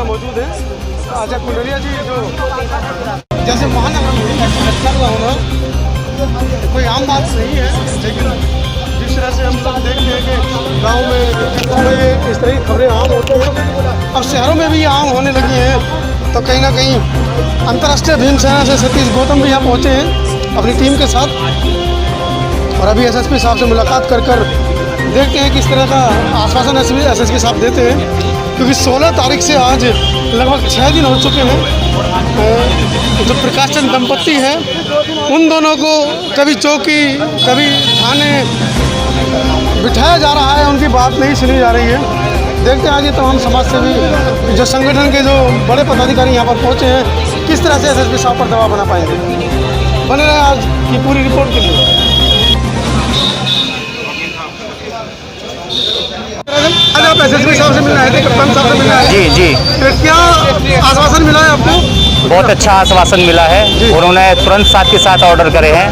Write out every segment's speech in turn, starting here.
यहाँ मौजूद हैं। अच्छा कुंडलिया जी, जो जैसे महानगर में कर रहा हूँ ना, कोई आम बात नहीं है, लेकिन जिस तरह से हम सब देखते हैं कि गाँव में इस तरह की खबरें आम होती हैं, अब शहरों में भी आम होने लगी हैं। तो कहीं ना कहीं अंतर्राष्ट्रीय भीम सेना से सतीश गौतम भी यहाँ पहुँचे हैं अपनी टीम के साथ, और अभी एसएसपी साहब से मुलाकात कर देखते हैं किस तरह का आश्वासन एसएसपी साहब देते हैं, क्योंकि 16 तारीख से आज लगभग 6 दिन हो चुके हैं। जो प्रकाश चंद दंपत्ति हैं, उन दोनों को कभी चौकी कभी थाने बिठाया जा रहा है, उनकी बात नहीं सुनी जा रही है। देखते हैं आज ये तमाम समाज सेवी जो संगठन के जो बड़े पदाधिकारी यहाँ पर पहुँचे हैं, किस तरह से एसएसपी साहब पर दबाव बना पाएंगे। बने रहे आज की पूरी रिपोर्ट के लिए। आज आप एसएसपी साहब से मिलना है, कप्तान साहब से मिलना है। जी जी, तो क्या आश्वासन मिला है आपको? बहुत अच्छा आश्वासन मिला है। उन्होंने तुरंत साथ के साथ ऑर्डर करे हैं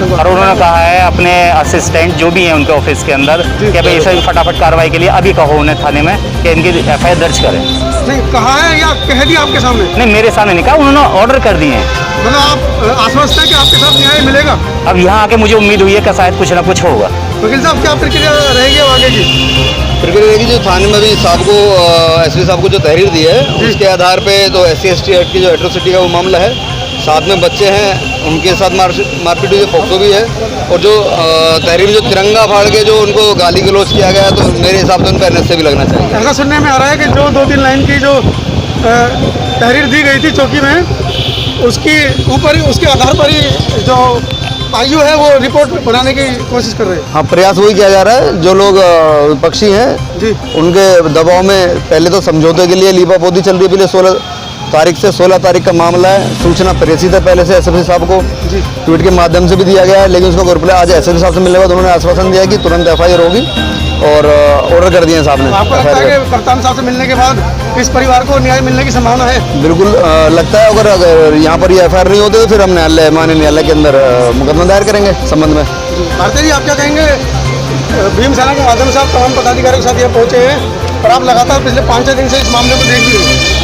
और उन्होंने कहा है अपने असिस्टेंट जो भी हैं उनके ऑफिस के अंदर कि भाई इसे फटाफट कार्रवाई के लिए अभी कहो उन्हें थाने में कि इनकी एफआईआर दर्ज करें। नहीं कहा है या कह दिया आपके सामने? नहीं, मेरे सामने नहीं कहा, उन्होंने ऑर्डर कर दिए हैं। मतलब आप आश्वस्त हैं कि आपके साथ न्याय मिलेगा? अब यहाँ आके मुझे उम्मीद हुई है कि शायद कुछ ना कुछ होगा। वकील साहब, क्या प्रक्रिया रहेगी आगे की? प्रक्रिया रहेगी जो थाने में भी साहब को एसपी साहब को जो तहरीर दी है उसके आधार पे तो SC/ST एक्ट की जो एट्रोसिटी का वो मामला है, साथ में बच्चे हैं उनके साथ मारपीट हुई, पोक्सो भी है, और जो तहरीर जो तिरंगा फाड़ के जो उनको गाली गलौज किया गया, तो मेरे हिसाब से उन पर NSA भी लगना चाहिए। ऐसा सुनने में आ रहा है कि जो 2-3 लाइन की जो तहरीर दी गई थी चौकी में, उसके ऊपर ही उसके आधार पर ही जो आयु है वो रिपोर्ट बनाने की कोशिश कर रहे हैं। हाँ, प्रयास वही किया जा रहा है। जो लोग विपक्षी हैं जी, उनके दबाव में पहले तो समझौते के लिए लीपापोती चल रही है। पहले 16 तारीख से 16 तारीख का मामला है, सूचना प्रेषित है पहले से एसएसपी साहब को, ट्वीट के माध्यम से भी दिया गया है, लेकिन उसका रिप्लाई आज एसएसपी साहब से मिलने के बाद उन्होंने आश्वासन दिया कि तुरंत एफआईआर होगी और ऑर्डर कर दिए साहब ने। आपको लगता है कि कप्तान साहब से मिलने के बाद इस परिवार को न्याय मिलने की संभावना है? बिल्कुल लगता है। अगर यहाँ पर ये एफआईआर नहीं होते तो फिर हम माननीय न्यायालय के अंदर मुकदमा दायर करेंगे संबंध में। भारती जी, आप क्या कहेंगे? भीम सेना के माध्यम से आप तमाम पदाधिकारियों के साथ यहाँ पहुँचे हैं और आप लगातार पिछले 5-6 दिन से इस मामले को देख रहे हैं।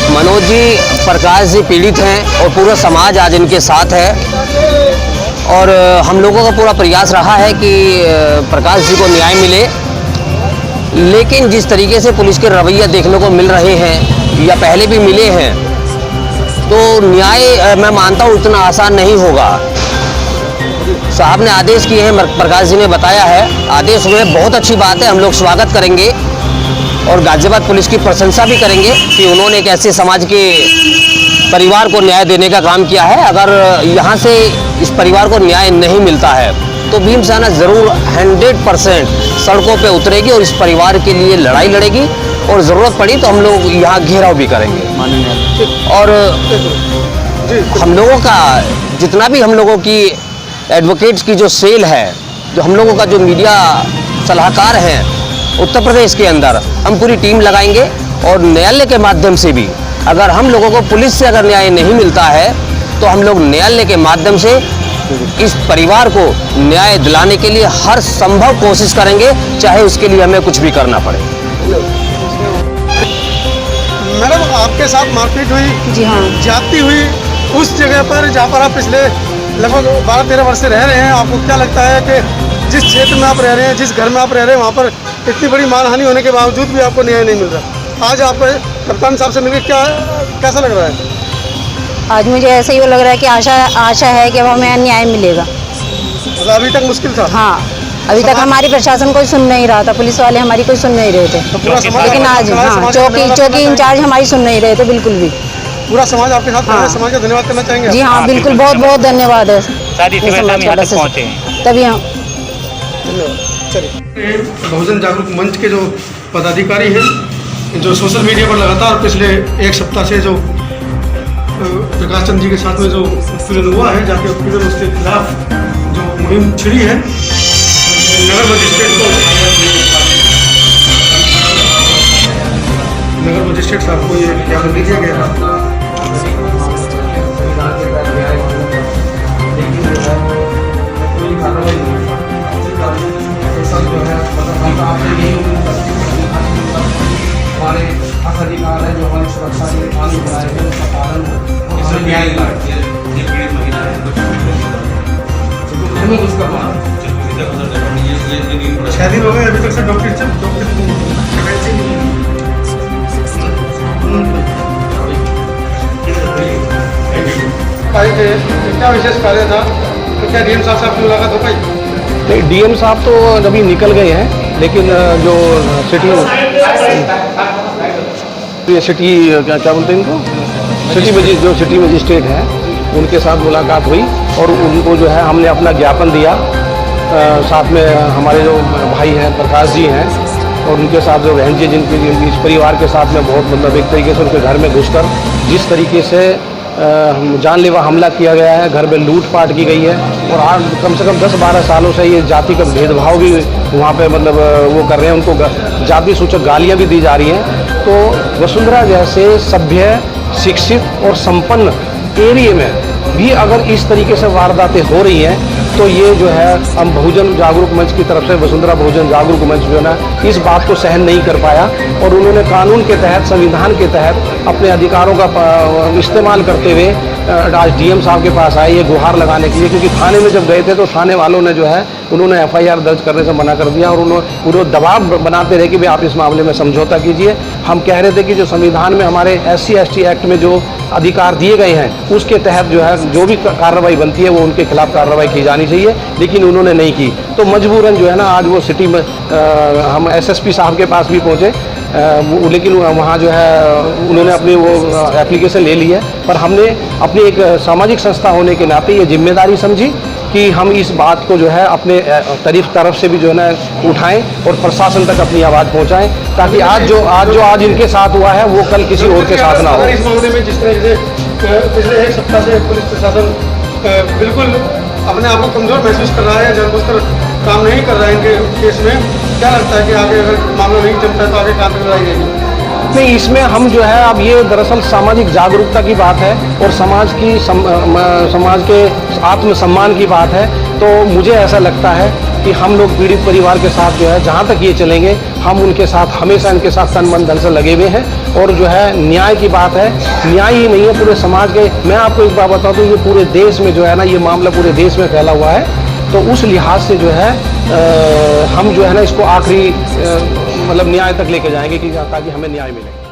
मनोज जी, प्रकाश जी पीड़ित हैं और पूरा समाज आज इनके साथ है, और हम लोगों का पूरा प्रयास रहा है कि प्रकाश जी को न्याय मिले, लेकिन जिस तरीके से पुलिस के रवैया देखने को मिल रहे हैं या पहले भी मिले हैं, तो न्याय मैं मानता हूँ उतना आसान नहीं होगा। साहब ने आदेश किए हैं, प्रकाश जी ने बताया है, आदेश हुए, बहुत अच्छी बात है, हम लोग स्वागत करेंगे और गाजियाबाद पुलिस की प्रशंसा भी करेंगे कि उन्होंने एक ऐसे समाज के परिवार को न्याय देने का काम किया है। अगर यहाँ से इस परिवार को न्याय नहीं मिलता है तो भीम सेना ज़रूर 100% सड़कों पे उतरेगी और इस परिवार के लिए लड़ाई लड़ेगी, और ज़रूरत पड़ी तो हम लोग यहाँ घेराव भी करेंगे। और हम लोगों का जितना भी हम लोगों की एडवोकेट्स की जो सेल है, जो हम लोगों का जो मीडिया सलाहकार हैं उत्तर प्रदेश के अंदर, हम पूरी टीम लगाएंगे और न्यायालय के माध्यम से भी अगर हम लोगों को पुलिस से अगर न्याय नहीं मिलता है तो हम लोग न्यायालय के माध्यम से इस परिवार को न्याय दिलाने के लिए हर संभव कोशिश करेंगे, चाहे उसके लिए हमें कुछ भी करना पड़े। मैडम, आपके साथ मारपीट हुई? जी हाँ। ज्यादती हुई उस जगह पर जहाँ पर आप पिछले लगभग 12-13 वर्ष से रह रहे हैं। आपको क्या लगता है कि जिस क्षेत्र में आप रह रहे हैं, जिस घर में आप रह रहे हैं, वहाँ पर इतनी बड़ी मानहानि होने के बावजूद भी आपको न्याय नहीं मिल रहा? आज आपको कप्तान साहब से मिलकर कैसा लग रहा है? आज मुझे ऐसा ही लग रहा है कि आशा है कि अब हमें न्याय मिलेगा। मतलब अभी तक मुश्किल था? हाँ, अभी तक हमारी प्रशासन कोई सुन नहीं रहा था, पुलिस वाले हमारी कोई सुन नहीं रहे थे, लेकिन आज हाँ, चौकी इंचार्ज हमारी सुन नहीं रहे थे बिल्कुल भी। पूरा समाज आपके साथ खड़ा है, समाज का धन्यवाद करना चाहेंगे? जी हाँ, बिल्कुल, बहुत बहुत धन्यवाद है तभी हम। बहुजन जागरूक मंच के जो पदाधिकारी हैं, जो सोशल मीडिया पर लगातार पिछले 1 सप्ताह से जो प्रकाश चंद जी के साथ में जो उत्पीड़न हुआ है, जाके उत्पीड़न उसके खिलाफ जो मुहिम छिड़ी है, नगर मजिस्ट्रेट साहब को ये ज्ञापन दिया गया। हमारे अधिकार में दुष्कर्म 6 दिन हो गए अभी तक से डॉक्टर क्या विशेष कार्य था, तो क्या डीएम साहब से आपकी मुलाकात हो पाई? नहीं, डीएम साहब तो अभी निकल गए हैं, लेकिन जो सिटी क्या बोलते हैं इनको, जो सिटी मजिस्ट्रेट हैं उनके साथ मुलाकात हुई और उनको जो है हमने अपना ज्ञापन दिया। साथ में हमारे जो भाई हैं प्रकाश जी हैं और उनके साथ जो बहन जी जिनके इस परिवार के साथ में बहुत मतलब एक तरीके से उनके घर में घुसकर जिस तरीके से जानलेवा हमला किया गया है, घर में लूटपाट की गई है और आज कम से कम 10-12 सालों से ये जाति का भेदभाव भी वहाँ पे मतलब वो कर रहे हैं, उनको जाति सूचक गालियाँ भी दी जा रही हैं। तो वसुंधरा जैसे सभ्य, शिक्षित और संपन्न एरिया में भी अगर इस तरीके से वारदातें हो रही हैं तो ये जो है हम बहुजन जागरूक मंच की तरफ से वसुंधरा बहुजन जागरूक मंच जो है ना इस बात को सहन नहीं कर पाया और उन्होंने कानून के तहत, संविधान के तहत अपने अधिकारों का इस्तेमाल करते हुए आज डीएम साहब के पास आए ये गुहार लगाने के लिए, क्योंकि थाने में जब गए थे तो थाने वालों ने जो है उन्होंने एफआईआर दर्ज करने से मना कर दिया और उन्होंने दबाव बनाते रहे कि भाई आप इस मामले में समझौता कीजिए। हम कह रहे थे कि जो संविधान में हमारे SC/ST एक्ट में जो अधिकार दिए गए हैं उसके तहत जो है जो भी कार्रवाई बनती है वो उनके खिलाफ कार्रवाई की जानी चाहिए, लेकिन उन्होंने नहीं की। तो मजबूरन जो है ना आज वो सिटी में हम SSP साहब के पास भी पहुँचे, लेकिन वहाँ जो है उन्होंने अपनी वो एप्लीकेशन ले ली है, पर हमने अपनी एक सामाजिक संस्था होने के नाते ये जिम्मेदारी समझी कि हम इस बात को जो है अपने तरफ से भी जो है ना उठाएं और प्रशासन तक अपनी आवाज़ पहुंचाएं, ताकि आज इनके साथ हुआ है वो कल किसी और के साथ ना हो। इस मामले में जिस तरह से पिछले एक सप्ताह से पुलिस प्रशासन बिल्कुल अपने आप को कमजोर महसूस कर रहा है, जानबूझकर काम नहीं कर रहा है इनके केस में, क्या लगता है कि आगे अगर मामला नहीं जमता है तो आगे कहाँ तक लड़ाई जाएगी? नहीं, इसमें हम जो है अब ये दरअसल सामाजिक जागरूकता की बात है और समाज के आत्मसम्मान की बात है। तो मुझे ऐसा लगता है कि हम लोग पीड़ित परिवार के साथ जो है जहाँ तक ये चलेंगे हम उनके साथ हमेशा इनके साथ तन मन धन से लगे हुए हैं और जो है न्याय की बात है, न्याय ही नहीं है पूरे समाज के। मैं आपको एक बात बताऊँ तो ये पूरे देश में जो है ना ये मामला पूरे देश में फैला हुआ है, तो उस लिहाज से जो है हम जो है ना इसको आखिरी मतलब न्याय तक लेके जाएंगे कि ताकि हमें न्याय मिले।